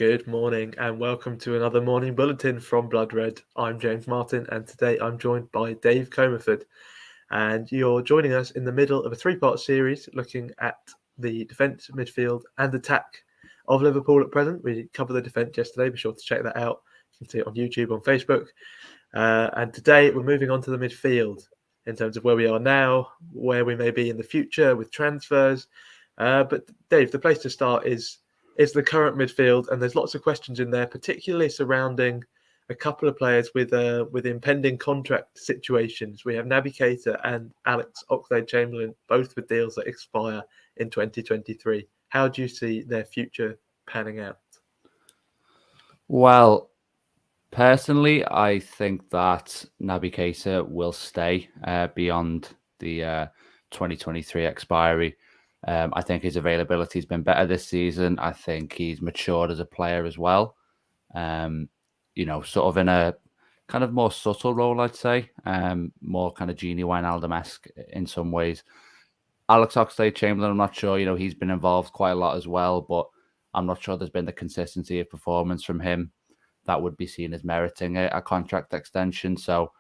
Good morning and welcome to another morning bulletin from Blood Red. I'm James Martin and today I'm joined by Dave Comerford. And you're joining us in the middle of a three-part series looking at the defence, midfield and attack of Liverpool at present. We covered the defence yesterday, be sure to check that out. You can see it on YouTube, on Facebook. And today we're moving on to the midfield in terms of where we are now, where we may be in the future with transfers. But Dave, the place to start is the current midfield, and there's lots of questions in there, particularly surrounding a couple of players with impending contract situations. We have Naby Keita and Alex Oxlade-Chamberlain, both with deals that expire in 2023. How do you see their future panning out? Well, personally, I think that Naby Keita will stay beyond the 2023 expiry. I think his availability has been better this season. I think he's matured as a player as well. Sort of in a kind of more subtle role, I'd say. More kind of Genie Wijnaldum-esque in some ways. Alex Oxlade-Chamberlain, I'm not sure. He's been involved quite a lot as well, but I'm not sure there's been the consistency of performance from him that would be seen as meriting a contract extension. So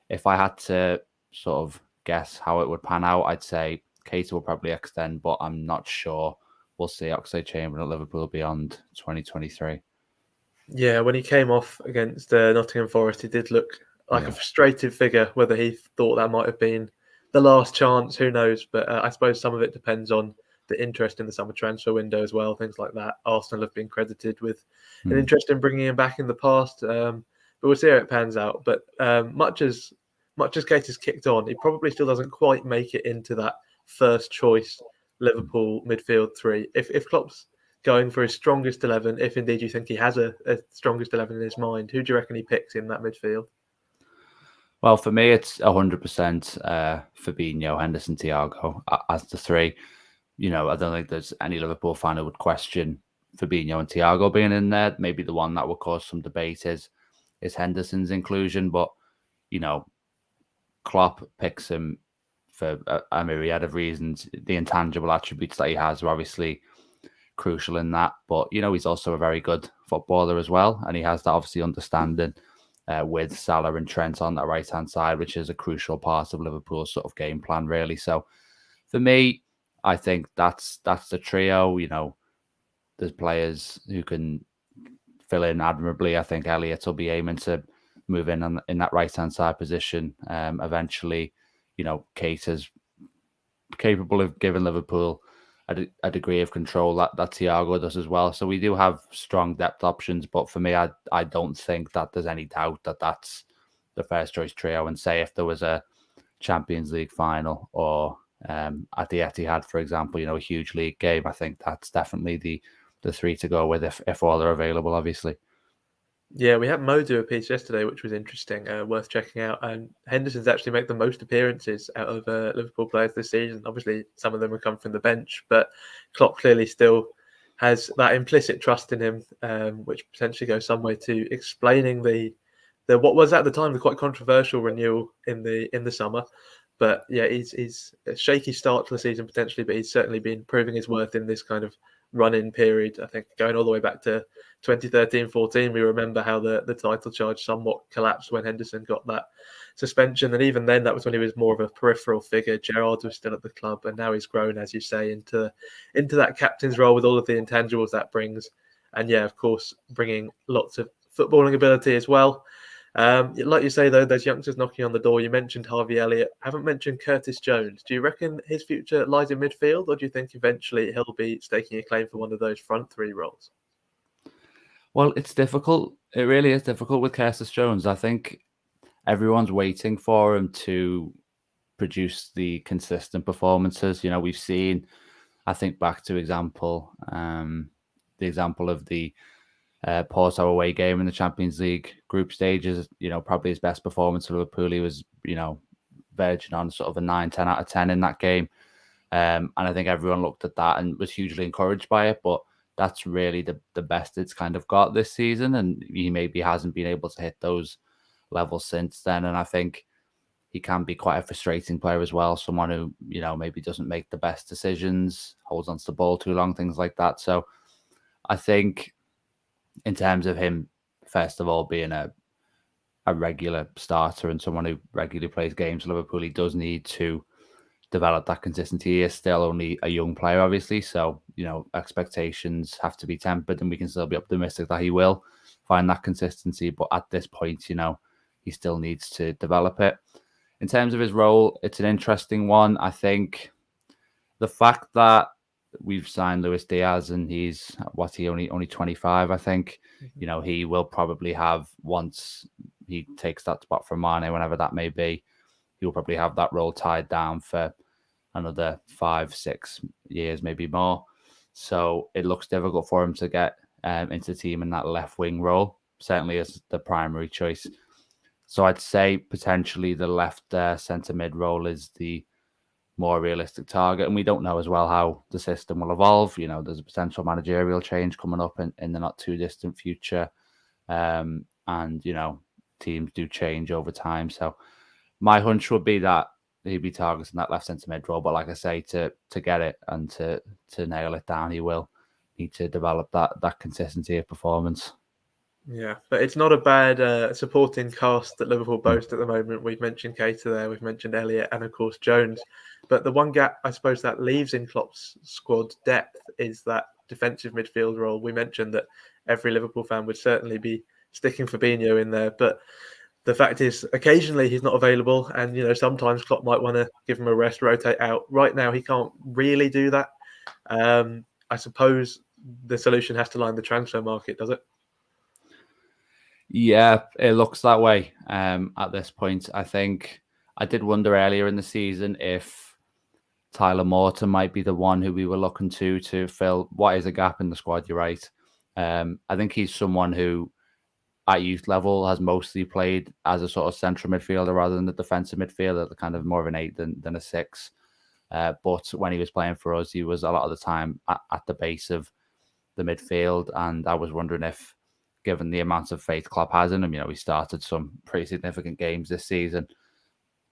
if I had to sort of guess how it would pan out, I'd say Keita will probably extend, but I'm not sure we'll see Oxlade-Chamberlain at Liverpool beyond 2023. Yeah, when he came off against Nottingham Forest, he did look like a frustrated figure. Whether he thought that might have been the last chance, who knows? But I suppose some of it depends on the interest in the summer transfer window as well, things like that. Arsenal have been credited with an interest in bringing him back in the past, but we'll see how it pans out. But much as Keita's kicked on, he probably still doesn't quite make it into that first choice Liverpool midfield three. If Klopp's going for his strongest 11, if indeed you think he has a strongest 11 in his mind, who do you reckon he picks in that midfield? Well, for me, it's 100% Fabinho, Henderson, Thiago as the three. I don't think there's any Liverpool fan who would question Fabinho and Thiago being in there. Maybe the one that would cause some debate is Henderson's inclusion, but Klopp picks him for a myriad of reasons. The intangible attributes that he has are obviously crucial in that, but he's also a very good footballer as well, and he has that obviously understanding with Salah and Trent on the right hand side, which is a crucial part of Liverpool's sort of game plan, really. So for me, I think that's the trio. There's players who can fill in admirably. I think Elliott will be aiming to move in that right-hand side position eventually. Keita's capable of giving Liverpool a degree of control that Thiago does as well. So we do have strong depth options, but for me, I don't think that there's any doubt that that's the first choice trio. And say if there was a Champions League final or at the Etihad, for example, a huge league game, I think that's definitely the three to go with if all are available, obviously. Yeah, we had Mo do a piece yesterday, which was interesting, worth checking out. And Henderson's actually made the most appearances out of Liverpool players this season. Obviously, some of them have come from the bench, but Klopp clearly still has that implicit trust in him, which potentially goes some way to explaining the what was at the time the quite controversial renewal in the summer. But yeah, he's a shaky start to the season potentially, but he's certainly been proving his worth in this kind of run-in period. I think going all the way back to 2013-14, we remember how the title charge somewhat collapsed when Henderson got that suspension. And even then, that was when he was more of a peripheral figure. Gerrard was still at the club, and now he's grown, as you say, into that captain's role with all of the intangibles that brings. And yeah, of course, bringing lots of footballing ability as well. Like you say, though, there's youngsters knocking on the door. You mentioned Harvey Elliott. Haven't mentioned Curtis Jones. Do you reckon his future lies in midfield, or do you think eventually he'll be staking a claim for one of those front three roles? Well, it's difficult. It really is difficult with Curtis Jones. I think everyone's waiting for him to produce the consistent performances. We've seen, I think back to the example of the Porto away game in the Champions League group stages, probably his best performance for Liverpool. He was, verging on sort of a 9-10 out of 10 in that game. And I think everyone looked at that and was hugely encouraged by it. But that's really the best it's kind of got this season. And he maybe hasn't been able to hit those levels since then. And I think he can be quite a frustrating player as well. Someone who, maybe doesn't make the best decisions, holds onto the ball too long, things like that. So I think in terms of him, first of all, being a regular starter and someone who regularly plays games for Liverpool, he does need to develop that consistency. He is still only a young player, obviously, so expectations have to be tempered, and we can still be optimistic that he will find that consistency. But at this point, he still needs to develop it. In terms of his role, it's an interesting one. I think the fact that we've signed Luis Diaz and he's only 25, I think. He will probably have, once he takes that spot from Mane, whenever that may be, he'll probably have that role tied down for another 5-6 years, maybe more. So it looks difficult for him to get into the team in that left wing role, certainly as the primary choice. So I'd say potentially the left centre mid role is the more realistic target. And we don't know as well how the system will evolve. There's a potential managerial change coming up in the not too distant future. And, teams do change over time. So my hunch would be that he'd be targeting that left centre mid role. But like I say, to get it and to nail it down, he will need to develop that consistency of performance. Yeah, but it's not a bad supporting cast that Liverpool boast at the moment. We've mentioned Keita there, we've mentioned Elliott, and of course Jones. But the one gap, I suppose, that leaves in Klopp's squad depth is that defensive midfield role. We mentioned that every Liverpool fan would certainly be sticking Fabinho in there, but the fact is, occasionally he's not available, and sometimes Klopp might want to give him a rest, rotate out. Right now, he can't really do that. I suppose the solution has to lie in the transfer market, does it? Yeah, it looks that way at this point. I think I did wonder earlier in the season if Tyler Morton might be the one who we were looking to fill what is a gap in the squad. You're right. I think he's someone who at youth level has mostly played as a sort of central midfielder rather than the defensive midfielder, the kind of more of an 8 than a 6. But when he was playing for us, he was a lot of the time at the base of the midfield. And I was wondering if, given the amount of faith Klopp has in him, he started some pretty significant games this season,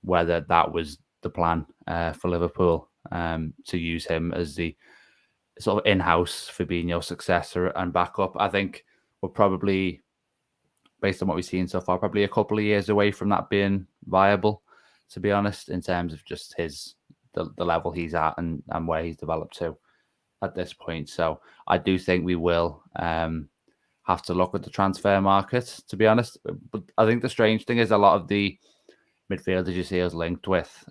whether that was the plan for Liverpool, to use him as the sort of in-house Fabinho successor and backup. I think we're probably, based on what we've seen so far, probably a couple of years away from that being viable, to be honest, in terms of just the level he's at and where he's developed to at this point. So I do think we will have to look at the transfer market, to be honest. But I think the strange thing is a lot of the midfielders you see us linked with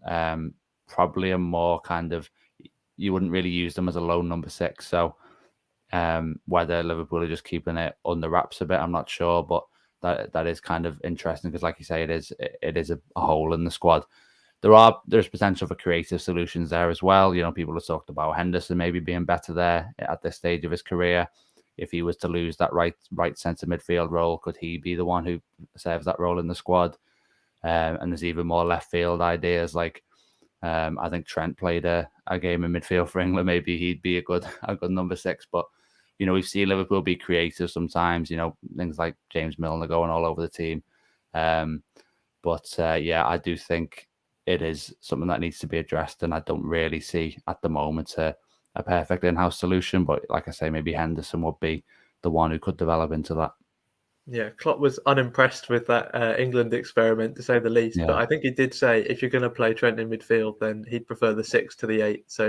probably are more kind of, you wouldn't really use them as a lone number 6. So whether Liverpool are just keeping it under wraps a bit, I'm not sure. But that is kind of interesting because, like you say, it is a hole in the squad. There's potential for creative solutions there as well. People have talked about Henderson maybe being better there at this stage of his career. If he was to lose that right centre midfield role, could he be the one who serves that role in the squad? And there's even more left field ideas. Like I think Trent played a game in midfield for England. Maybe he'd be a good number 6. But we've seen Liverpool be creative sometimes. Things like James Milner going all over the team. But I do think it is something that needs to be addressed, and I don't really see at the moment a perfect in-house solution. But like I say, maybe Henderson would be the one who could develop into that. Yeah, Klopp was unimpressed with that England experiment, to say the least. Yeah. But I think he did say if you're going to play Trent in midfield, then he'd prefer the 6 to the 8. So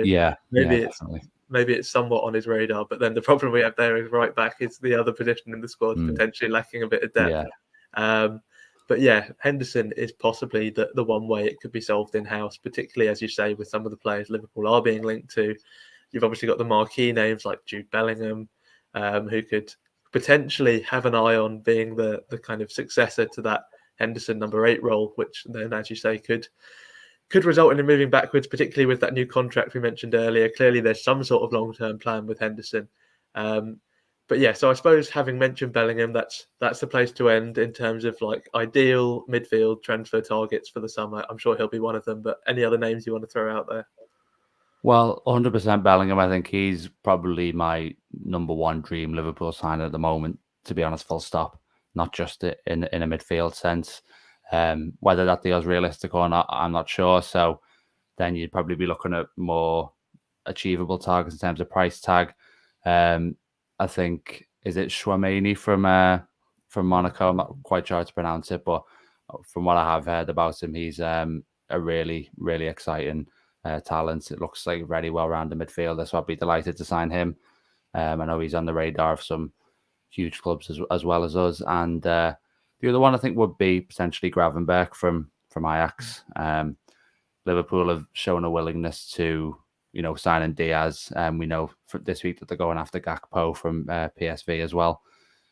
maybe it's somewhat on his radar. But then the problem we have there is right back is the other position in the squad potentially lacking a bit of depth. Yeah. But yeah, Henderson is possibly the one way it could be solved in-house, particularly, as you say, with some of the players Liverpool are being linked to. You've obviously got the marquee names like Jude Bellingham, who could potentially have an eye on being the kind of successor to that Henderson number 8 role, which then, as you say, could result in him moving backwards, particularly with that new contract we mentioned earlier. Clearly, there's some sort of long-term plan with Henderson. But yeah, so I suppose having mentioned Bellingham, that's the place to end in terms of like ideal midfield transfer targets for the summer. I'm sure he'll be one of them, but any other names you want to throw out there? Well, 100% Bellingham. I think he's probably my number 1 dream Liverpool signing at the moment, to be honest, full stop. Not just in a midfield sense. Whether that deal's realistic or not, I'm not sure. So then you'd probably be looking at more achievable targets in terms of price tag. I think, is it Chouameni from Monaco? I'm not quite sure how to pronounce it, but from what I have heard about him, he's a really, really exciting talent. It looks like a very well-rounded midfielder, so I'd be delighted to sign him. I know he's on the radar of some huge clubs as well as us. And the other one I think would be potentially Gravenberch from Ajax. Liverpool have shown a willingness to, signing Diaz. We know this week that they're going after Gakpo from PSV as well.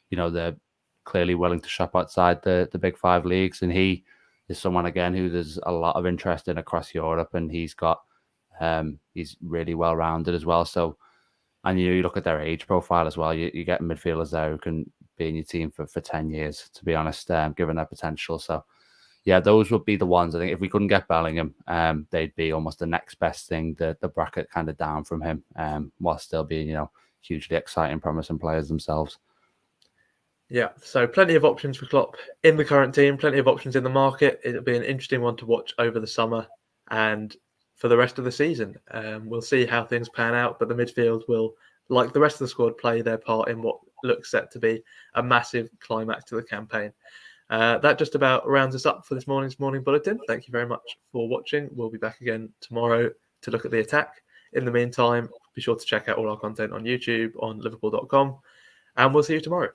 They're clearly willing to shop outside the big five leagues. And he is someone, again, who there's a lot of interest in across Europe. And he's really well-rounded as well. So, and you look at their age profile as well. You get midfielders there who can be in your team for 10 years, to be honest, given their potential. So, yeah, those would be the ones. I think if we couldn't get Bellingham, they'd be almost the next best thing, the bracket kind of down from him, while still being, hugely exciting, promising players themselves. Yeah, so plenty of options for Klopp in the current team, plenty of options in the market. It'll be an interesting one to watch over the summer and for the rest of the season. We'll see how things pan out, but the midfield will, like the rest of the squad, play their part in what looks set to be a massive climax to the campaign. That just about rounds us up for this morning's morning bulletin. Thank you very much for watching. We'll be back again tomorrow to look at the attack. In the meantime, be sure to check out all our content on YouTube, on liverpool.com, and we'll see you tomorrow.